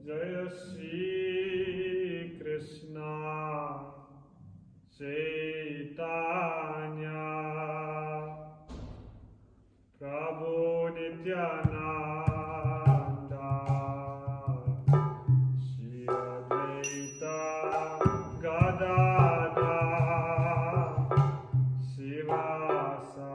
Jaya Shri Krishna Chaitanya Prabhu Nityananda Shri Advaita Gadadhar Srivasadi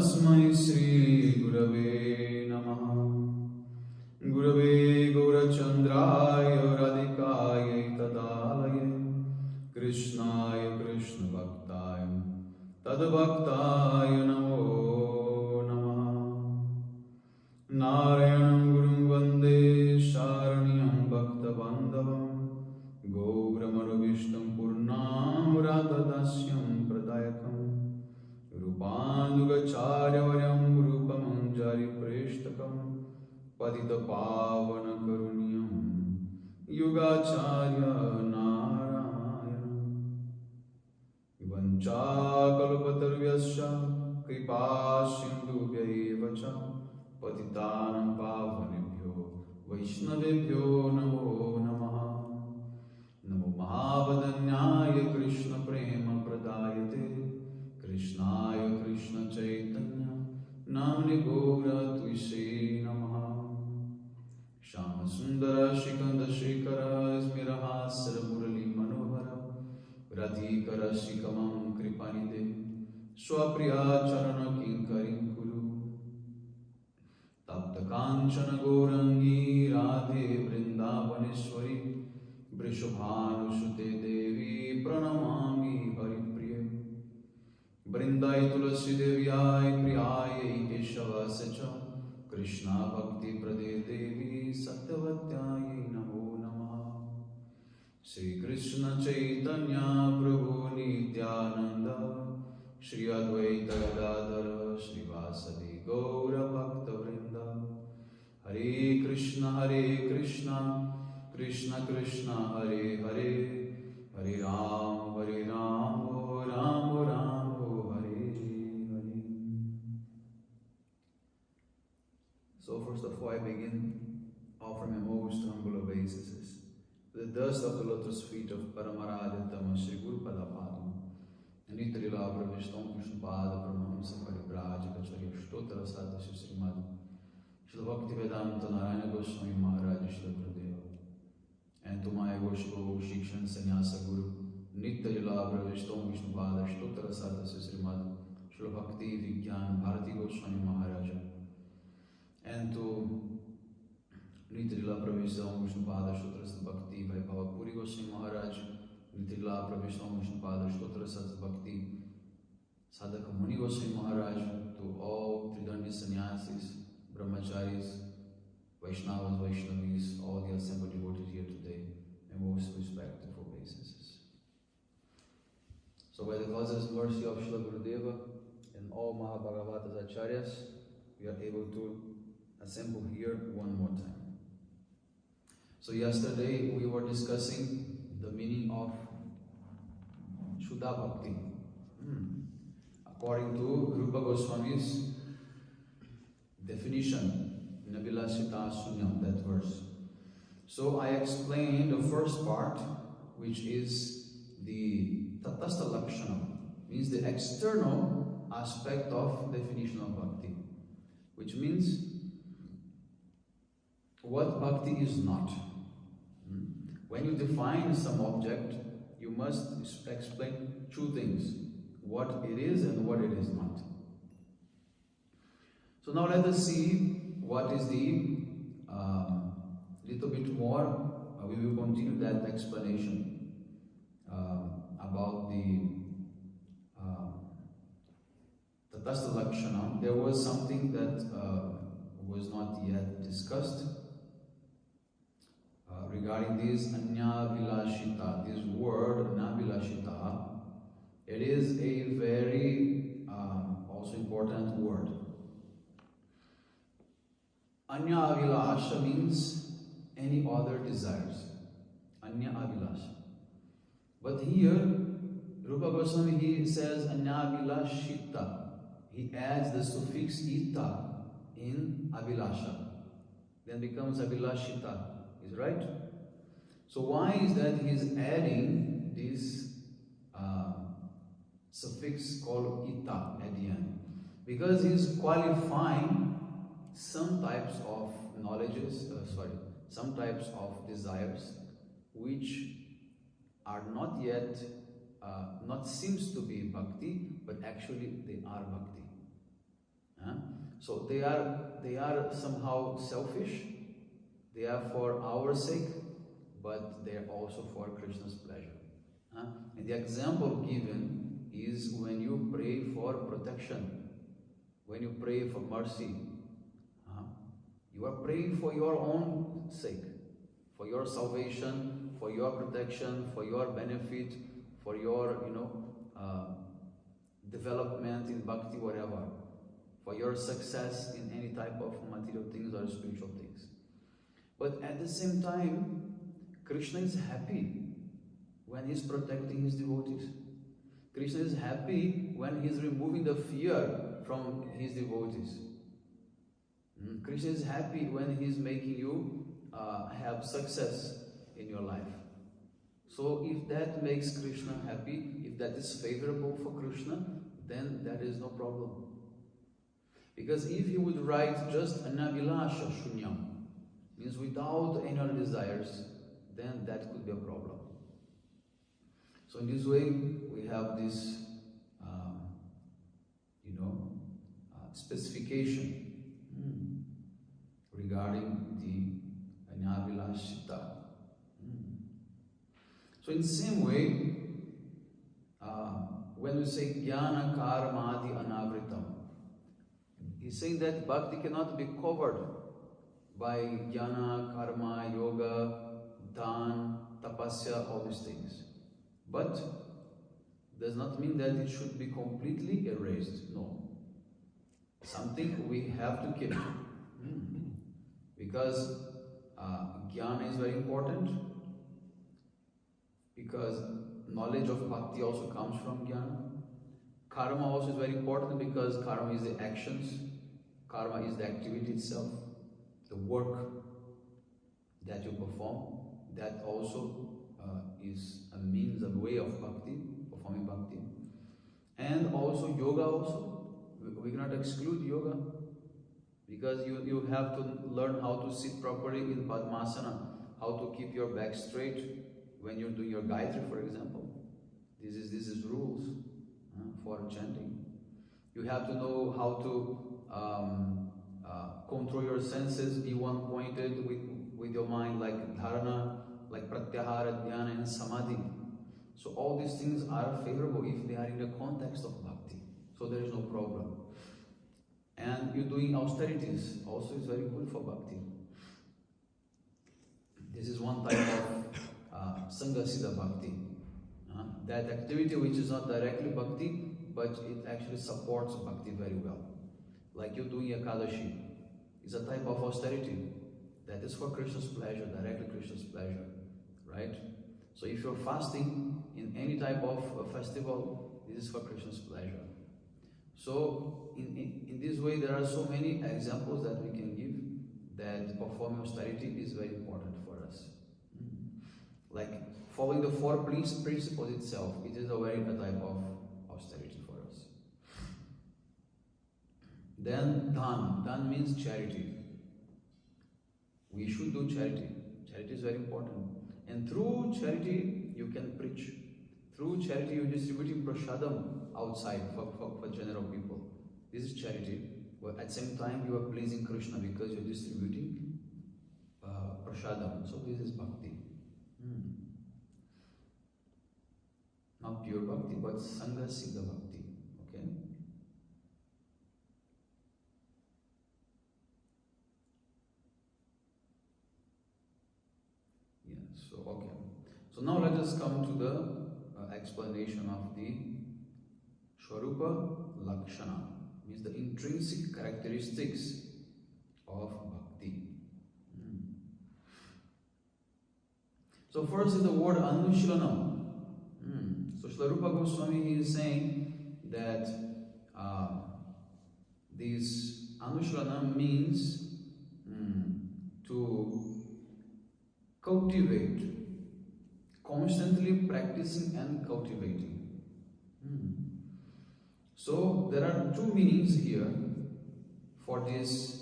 Tasmai Sri Gurave Namaha. Gurave Gaurachandraya Radhikaya Tadalaye Krishnaya Krishna Bhaktaya Tadbhaktaya Namo Namaha. Narayanam Gurum Vande Sharanyam Bhakta Bandhavam Gauramaru Vishtam Purnam Radhadasyam Pradayakam Rupanugacharya Varyam Rupamanjari Preshtakam Padita Pavana Karuniyam Yugacharya Narayana Vanchakalpatarvyasya Kripa Sindhubhya Patitanam Pavanebhyo Vaishnavebhyo Namo Namaha. Namo Mahavadanyaya Krishna Prema Pradayate Krishnaya Krishna Chaitanya Namni Gaura Tuise Namaha. Shama Sundara Shikanda Shekara Ismirahasara Murali Manohara Radhikara Shikamam Kripanide Swapriya Charana Kinkarim Kuru Tapta Kanchana Gourangi Radhe Vrindavaneshwari Vrishabhanu Sute Devi Pranamami Haripriya Vrindai Tulasi Devyai Priyai Keshava Sacha Krishna Bhakti Prade Devi Satyavatyai Namo Namaha. Sri Krishna Chaitanya Prabhu Nityananda Shri Advaita Gadadhara Shri Vasadi Gaura Bhakta Vrinda. Hare Krishna Krishna Krishna Hare Hare Hare Ram Ram Ram Hare Hare. So first of all I begin offering my most humble obeisances to the dust of the lotus feet of Paramaraja Tama Shri Guru Padapadu Nitrila Pravishtam Krishnapada Paramahamsa Paribrajaka Charya Shtotra Sadhya Srimad Shri Bhaktivedanta Narayana Goswami Maharaj Shri Gurudeva, and to my Gosho Shikshan Sannyasa Guru Nitrila Pravishtam Krishnapada Shtotra Sadhya Srimad Shri Bhakti Vigyan Bharati Goswami Maharaja, and to Nitrila Pravishtam Krishnapada Shtotra Bhakti Vaibhava Puri Goswami Maharaj, Nitrila Pravishtam Krishnapada Shtotra Sadhya Bhakti Sadhaka Muni Goswami Maharaj, to all Tridandi Sannyasis, Brahmacharis, Vaishnavas, Vaishnavis, all the assembled devotees here today, and most respectful obeisances. So by the causeless mercy of Srila Gurudeva and all Mahabhagavatas Acharyas, we are able to assemble here one more time. So yesterday we were discussing the meaning of Shuddha Bhakti. According to Rupa Goswami's definition in Abhilasita Sunyam, that verse. So I explained the first part, which is the Tatastha Lakshana, means the external aspect of definition of Bhakti, which means what Bhakti is not. When you define some object, you must explain two things: what it is and what it is not. So now let us see what is the little bit more. We will continue that explanation about the Tatastha Lakshana. There was something that was not yet discussed regarding this Anya Vilashita. This word Anya Vilashita, it is a very also important word. Anya Avilasha means any other desires. Anya Avilasha. But here, Rupa Goswami, he says Anya Avilashita. He adds the suffix ita in Avilasha. Then becomes Avilashita. Is right? So why is that he is adding this suffix called ita at the end? Because he is qualifying some types of some types of desires which are not yet, not seems to be bhakti, but actually they are bhakti. So they are somehow selfish. They are for our sake, but they are also for Krishna's pleasure. And the example given is when you pray for protection, when you pray for mercy, you are praying for your own sake, for your salvation, for your protection, for your benefit, for your development in bhakti, whatever, for your success in any type of material things or spiritual things. But at the same time, Krishna is happy when he's protecting his devotees. Krishna is happy when he's removing the fear from his devotees. Krishna is happy when he's making you have success in your life. So if that makes Krishna happy, if that is favorable for Krishna, then there is no problem. Because if he would write just anabilasha shunyam, means without any other desires, then that could be a problem. So in this way, we have this, specification regarding the anabilashita. So in the same way, when we say jnana karmadi anavritam, he's saying that bhakti cannot be covered by jnana, karma, yoga, dhan, tapasya, all these things. But does not mean that it should be completely erased. No. Something we have to keep. Because jnana is very important. Because knowledge of bhakti also comes from jnana. Karma also is very important because karma is the actions. Karma is the activity itself. The work that you perform. That also is a means, a way of bhakti, performing bhakti. And also yoga also. We cannot exclude yoga. Because you have to learn how to sit properly in Padmasana. How to keep your back straight when you're doing your Gayatri, for example. This is rules for chanting. You have to know how to control your senses, be one-pointed with your mind, like dharana, like pratyahara, dhyana, and samadhi. So all these things are favorable if they are in the context of bhakti. So there is no problem. And you're doing austerities also is very good for bhakti. This is one type of Sangha-siddha bhakti. That activity which is not directly bhakti, but it actually supports bhakti very well. Like you doing Ekadashi is a type of austerity that is for Krishna's pleasure, directly Krishna's pleasure, right? So if you're fasting in any type of festival, this is for Krishna's pleasure. So in this way, there are so many examples that we can give that performing austerity is very important for us. Like following the four principles itself, it is a type of austerity for us. Then dhan. Dhan means charity. We should do charity. Charity is very important. And through charity, you can preach. Through charity, you're distributing prasadam outside for general people. This is charity. But at the same time, you are pleasing Krishna because you're distributing prasadam. So this is bhakti. Not pure bhakti, but Sangha-siddha bhakti. Okay? Yeah, okay. So now let us come to the explanation of the Swarupa Lakshana, means the intrinsic characteristics of bhakti. So first is the word Anushlanam. So Srila Rupa Goswami, he is saying that this Anushlanam means to cultivate, constantly practicing and cultivating. So there are two meanings here for this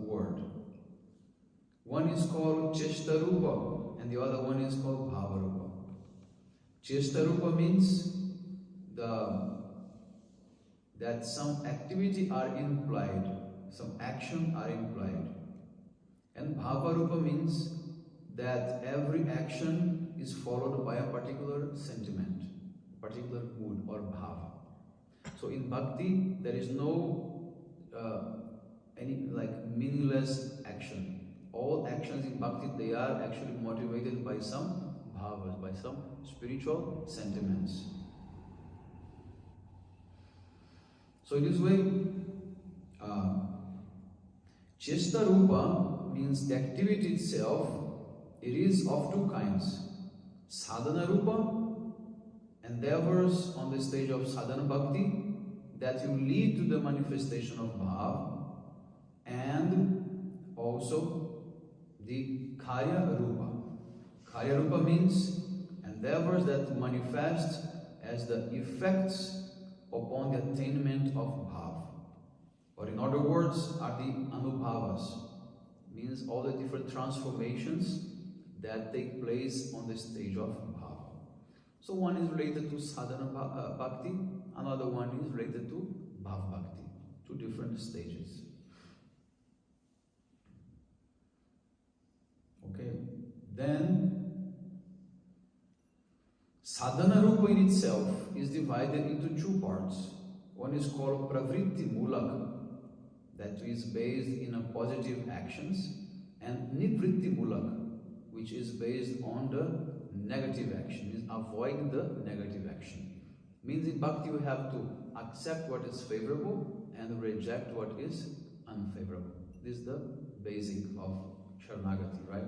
word. One is called Cheshtarupa and the other one is called Bhavarupa. Cheshtarupa means the that some activity are implied, some action are implied. And Bhava Rupa means that every action is followed by a particular sentiment, particular mood or bhava. So in bhakti, there is no any like meaningless action. All actions in bhakti, they are actually motivated by some bhavas, by some spiritual sentiments. So in this way, Chesta Rupa means the activity itself, it is of two kinds. Sadhana Rupa, endeavors on the stage of sadhana bhakti that will lead to the manifestation of bhav, and also the Karya Rupa. Karya Rupa means endeavors that manifest as the effects upon the attainment of bhav. Or in other words, are the anubhavas, means all the different transformations that take place on the stage of bhava. So one is related to sadhana bhakti, another one is related to bhav bhakti, two different stages. Okay, then sadhana rupa in itself is divided into two parts. One is called pravritti mulaka, that is based in a positive actions, and nivritti mulaka, which is based on the negative action, means avoiding the negative action. Means in bhakti you have to accept what is favorable and reject what is unfavorable. This is the basic of Sharanagati, right?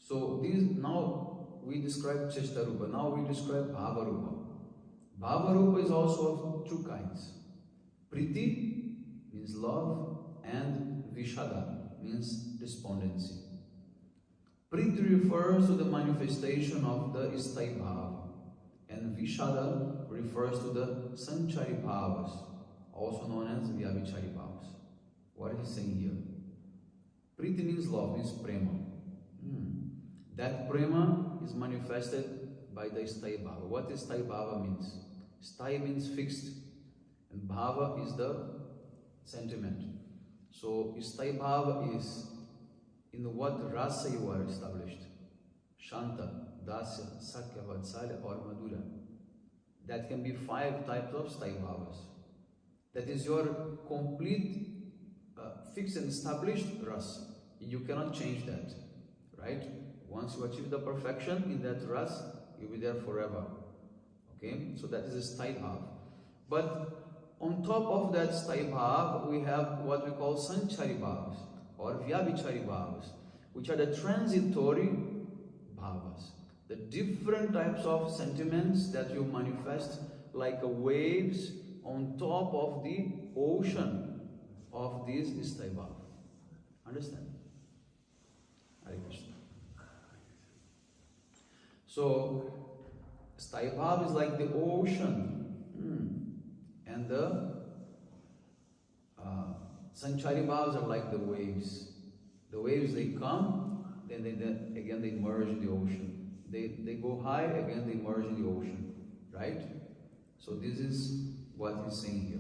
So these, now we describe Chesta Rupa, now we describe Bhava Rupa. Bhava Rupa is also of two kinds. Priti means love, and Vishada means despondency. Priti refers to the manifestation of the Isthai Bhava, and Vishada refers to the Sanchari Bhavas, also known as Vyabhichari Bhavas. What is he saying here? Priti means love, means prema. That prema is manifested by the Isthai Bhava. What Isthai Bhava means? Sthai means fixed, and Bhava is the sentiment. So Isthai Bhava is in what rasa you are established. Shanta, Dasya, Sakya, Vatsalya or Madhura. That can be 5 types of Sthai Bhavas. That is your complete fixed and established rasa. You cannot change that, right? Once you achieve the perfection in that rasa, you'll be there forever. Okay, so that is a Sthai Bhava. But on top of that Sthai Bhava, we have what we call Sanchari Bhavas or Vyabhichari Bhavas, which are the transitory Bhavas. The different types of sentiments that you manifest like waves on top of the ocean of this Sthai Bhava. Understand? Hare Krishna. So, Sthai Bhava is like the ocean, and the Sanchari Bhavas are like the waves. The waves, they come, then again they merge in the ocean. They go high, again they merge in the ocean, right? So this is what he's saying here.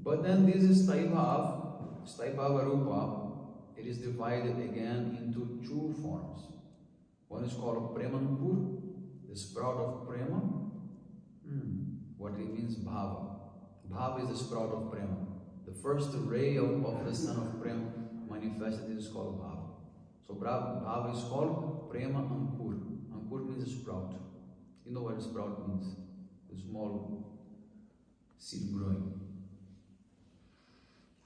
But then this is Sthai Bhava Rupa, it is divided again into 2 forms. One is called Premanpur, the sprout of Prema. What it means, Bhava. Bhava is the sprout of Prema. The first ray of the sun of Prema manifested is called Bhava. So Bhava is called Prema Ankur. Ankur means a sprout. You know what a sprout means? A small seed growing.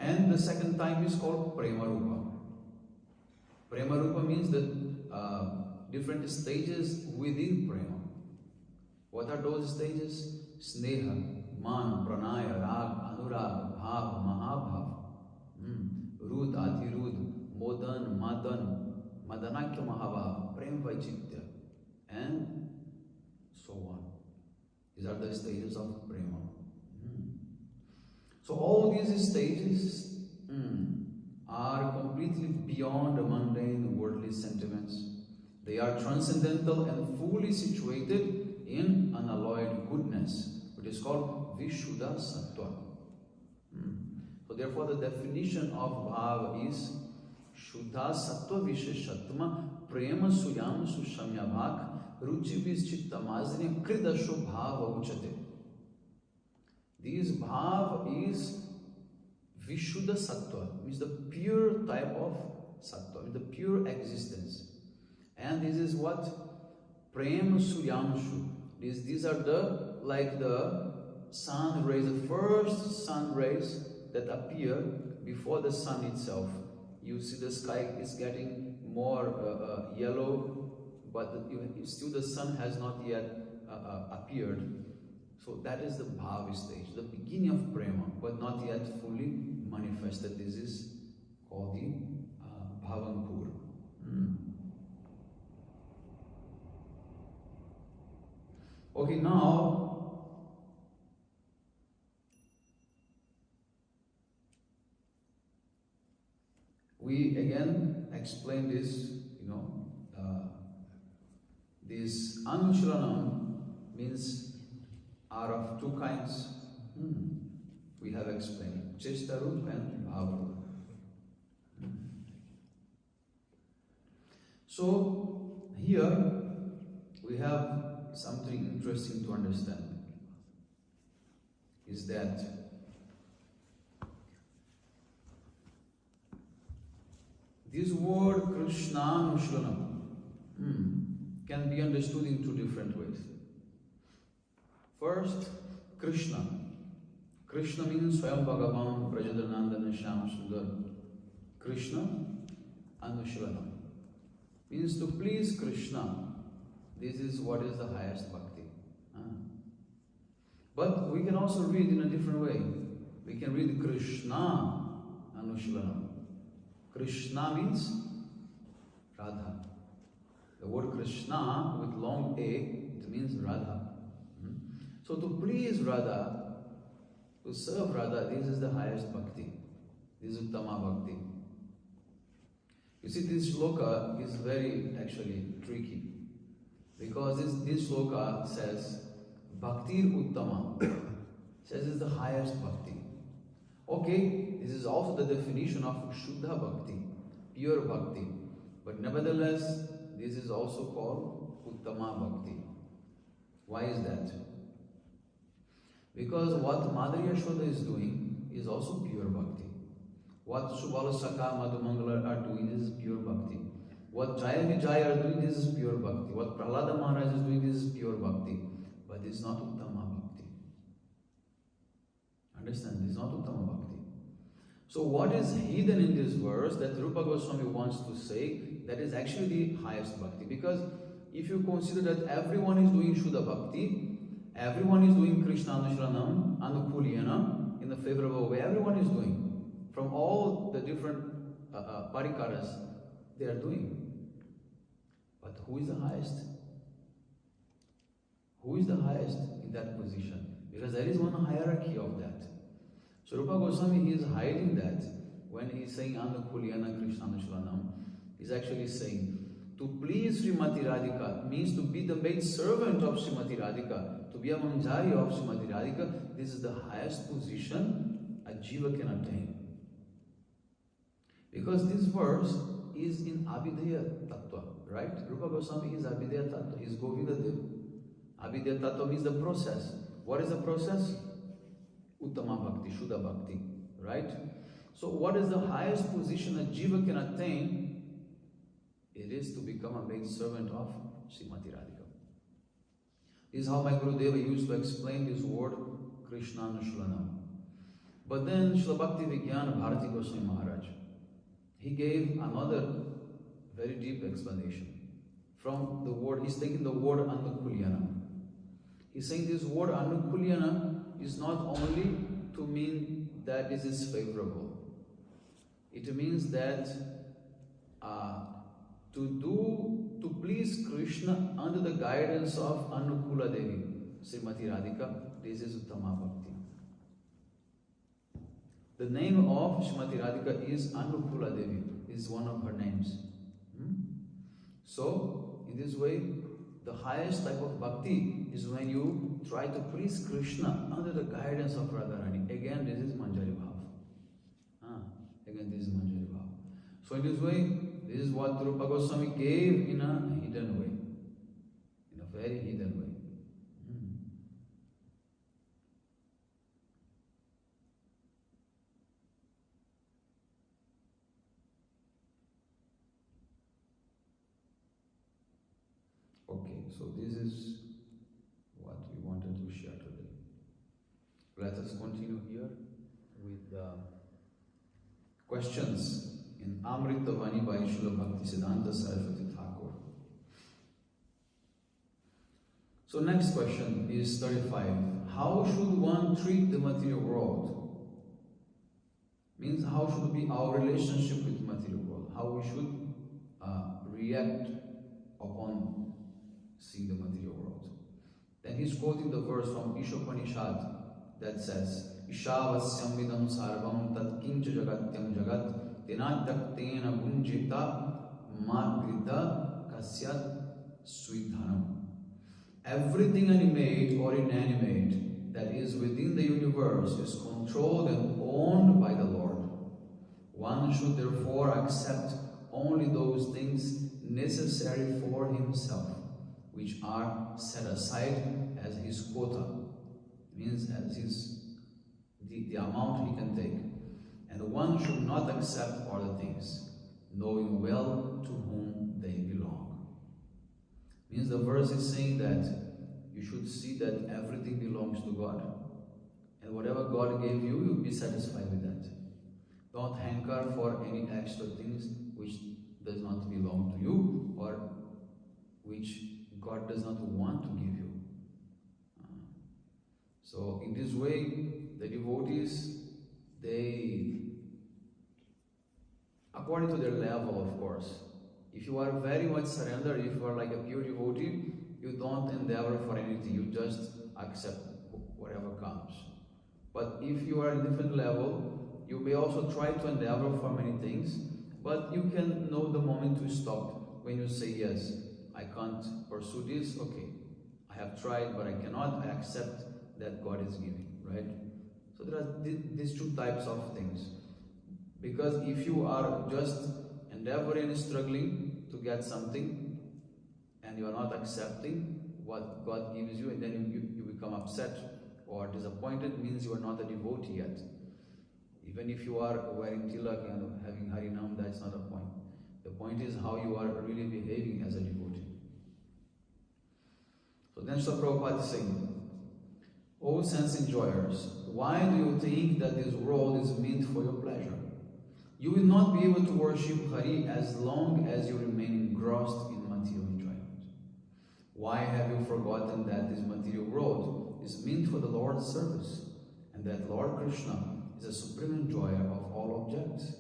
And the second type is called Prema Rupa. Prema Rupa means the different stages within Prema. What are those stages? Sneha, Man, Pranaya, Rag, Anurag, Bhav, Mahabhav. Madanakya Mahabhava, Prem Vaichitya, and so on. These are the stages of prema. So all these stages are completely beyond the mundane worldly sentiments. They are transcendental and fully situated in unalloyed goodness, which is called Vishuddha Sattva. So therefore the definition of Bhava is Shuddha Sattva Visheshatma Prema Suyam Sushamyabhak Ruchi Vischittamaznya Kridasho Bhava Uchate. This Bhava is Vishuddha Sattva, means the pure type of Sattva, the pure existence. And this is what? Prema Suryamshu. These are like the sun rays, the first sun rays that appear before the sun itself. You see the sky is getting more yellow, but still the sun has not yet appeared. So that is the Bhava stage, the beginning of Prema, but not yet fully manifested. This is called the Bhavankur. Okay, now we again explain this, this Anushranam means are of two kinds. We have explained Chestarup and Bhavarup. So here we have something interesting to understand, is that this word Krishna Anushranam can be understood in two different ways. First, Krishna. Krishna means Swayam Bhagavan Brajadanandana Shyam Sundar. Krishna Anushranam means to please Krishna. This is what is the highest bhakti. But we can also read in a different way. We can read Krishna Anushranam. Krishna means Radha. The word Krishna with long A, it means Radha. So to please Radha, to serve Radha, this is the highest bhakti. This is Uttama bhakti. You see, this shloka is very actually tricky. Because this shloka says, Bhaktir Uttama, says it's the highest bhakti. Okay, this is also the definition of Shuddha Bhakti, pure Bhakti. But nevertheless, this is also called Uttama Bhakti. Why is that? Because what Madhya Yashoda is doing is also pure Bhakti. What Subala Saka, Madhumangala are doing is pure Bhakti. What Jaya Vijaya are doing, this is pure Bhakti. What Prahlada Maharaj is doing, this is pure Bhakti. But this is not Uttama Bhakti. Understand? This is not Uttama Bhakti. So what is hidden in this verse that Rupa Goswami wants to say, that is actually the highest Bhakti. Because if you consider that everyone is doing Shuddha Bhakti, everyone is doing Krishna Anushranam, Anukulyana, in a favorable way, everyone is doing. From all the different parikaras, they are doing. But who is the highest? Who is the highest in that position? Because there is one hierarchy of that. So Rupa Goswami, he is hiding that when he is saying Anukulyana Krishna Anushranam. He is actually saying, to please Srimati Radhika means to be the maid servant of Srimati Radhika, to be a manjari of Srimati Radhika. This is the highest position a jiva can attain. Because this verse is in Abhidheya Tattva, right? Rupa Goswami is Abhidheya Tattva, he is Govinda Dev. Abhidheya Tattva means the process. What is the process? Uttama Bhakti, Shuddha Bhakti, right? So what is the highest position a jiva can attain? It is to become a maid servant of Srimati Radhika. This is how my Gurudeva used to explain this word Krishna Anushranam. But then Srila Bhaktivedanta Bharati Goswami Maharaj, he gave another very deep explanation. From the word, he's taking the word Anukulyana. He's saying this word Anukulyana is not only to mean that this is favorable. It means that to please Krishna under the guidance of Anukula Devi, Srimati Radhika. This is Uttama Bhakti. The name of Srimati Radhika is Anukula Devi. This is one of her names. So, in this way, the highest type of bhakti is when you try to please Krishna under the guidance of Radharani. Again, this is Manjari Bhav. Again, this is Manjari Bhav. So, in this way, this is what Rupa Goswami gave in a hidden way. In a very hidden way. Okay, so this is what we wanted to share today. Let us continue here with the questions in Amritavani by Srila Bhaktivedanta Saraswati Thakur. So next question is 35. How should one treat the material world? Means how should be our relationship with the material world? How we should react upon seeing the material world. Then he's quoting the verse from Ishopanishad that says, Ishavasyam vidam sarvam tat kincha jagatyam jagat tenatyak tena bunjita magrita kasyat svidhanam. Everything animate or inanimate that is within the universe is controlled and owned by the Lord. One should therefore accept only those things necessary for himself, which are set aside as his quota, means as the amount he can take. And one should not accept other things, knowing well to whom they belong. Means the verse is saying that you should see that everything belongs to God. And whatever God gave you, you'll be satisfied with that. Don't hanker for any extra things which does not belong to you or which God does not want to give you. So in this way, the devotees, they, according to their level, of course, if you are very much surrendered, if you are like a pure devotee, you don't endeavor for anything, you just accept whatever comes. But if you are at a different level, you may also try to endeavor for many things, but you can know the moment to stop when you say, yes, I can't pursue this, okay, I have tried but I cannot, I accept that God is giving, right? So there are these two types of things. Because if you are just endeavoring and struggling to get something and you are not accepting what God gives you, and then you become upset or disappointed, means you are not a devotee yet. Even if you are wearing tilak and having harinam, that's not the point. The point is how you are really behaving as a devotee. So then Srila Prabhupada is saying, O sense enjoyers, why do you think that this world is meant for your pleasure? You will not be able to worship Hari as long as you remain engrossed in material enjoyment. Why have you forgotten that this material world is meant for the Lord's service, and that Lord Krishna is a supreme enjoyer of all objects?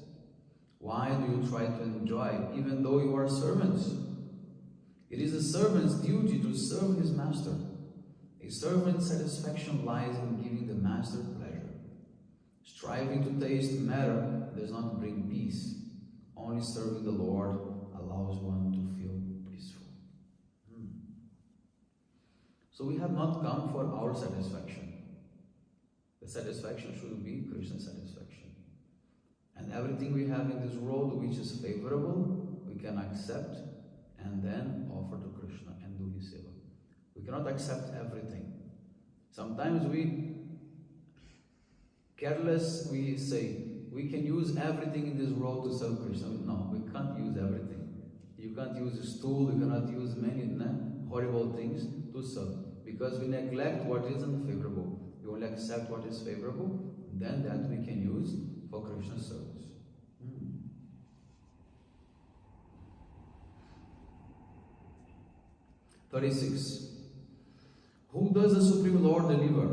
Why do you try to enjoy even though you are servants? It is a servant's duty to serve his master. A servant's satisfaction lies in giving the master pleasure. Striving to taste matter does not bring peace. Only serving the Lord allows one to feel peaceful. So we have not come for our satisfaction. The satisfaction should be Krishna's satisfaction. And everything we have in this world which is favorable, we can accept and then offer to Krishna and do his seva. We cannot accept everything. Sometimes we careless, we say, we can use everything in this world to serve Krishna. No, we can't use everything. You can't use a stool, you cannot use many horrible things to serve. Because we neglect what is unfavorable. We only accept what is favorable, then that we can use for Krishna's service. 36. Who does the Supreme Lord deliver?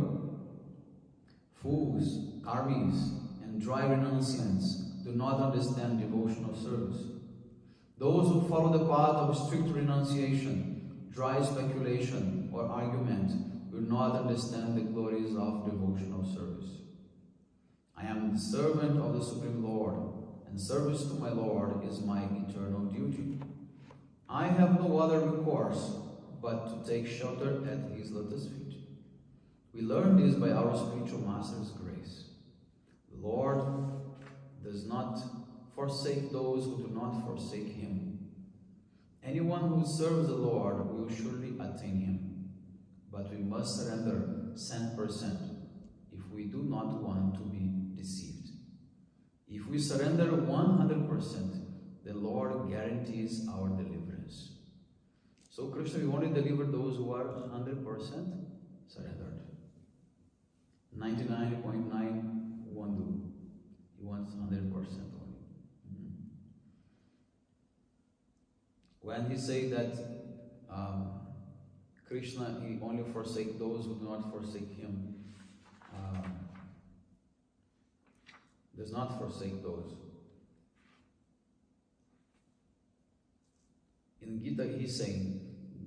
Fools, karmis, and dry renunciants do not understand devotional service. Those who follow the path of strict renunciation, dry speculation, or argument will not understand the glories of devotional service. I am the servant of the Supreme Lord, and service to my Lord is my eternal duty. I have no other recourse but to take shelter at His lotus feet. We learn this by our spiritual Master's grace. The Lord does not forsake those who do not forsake Him. Anyone who serves the Lord will surely attain Him, but we must surrender 100% if we do not want to be deceived. If we surrender 100%, the Lord guarantees our deliverance. So Krishna will only deliver those who are 100% surrendered. 99.9 won't do. He wants 100% only. When he say that Krishna, he only forsake those who do not forsake him, does not forsake those. In Gita he is saying,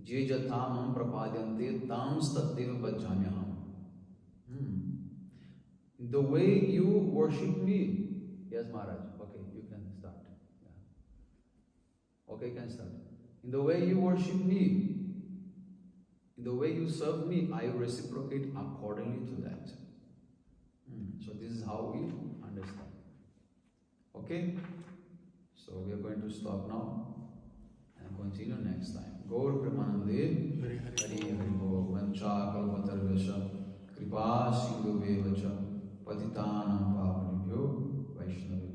Je jatamam prapadyante tams tatteva bhajamyaham. The way you worship me. Yes, Maharaj. Okay, you can start. Yeah. Okay, you can start. In the way you worship me, in the way you serve me, I reciprocate accordingly to that. So this is how we understand. Okay? So we are going to stop now and continue next time. Gaur Premanande Hari Hari Bo Vancha Kalpatarvesha Kripa Sindhu Vevacha Patitanam Pavanibhyo Vaishnava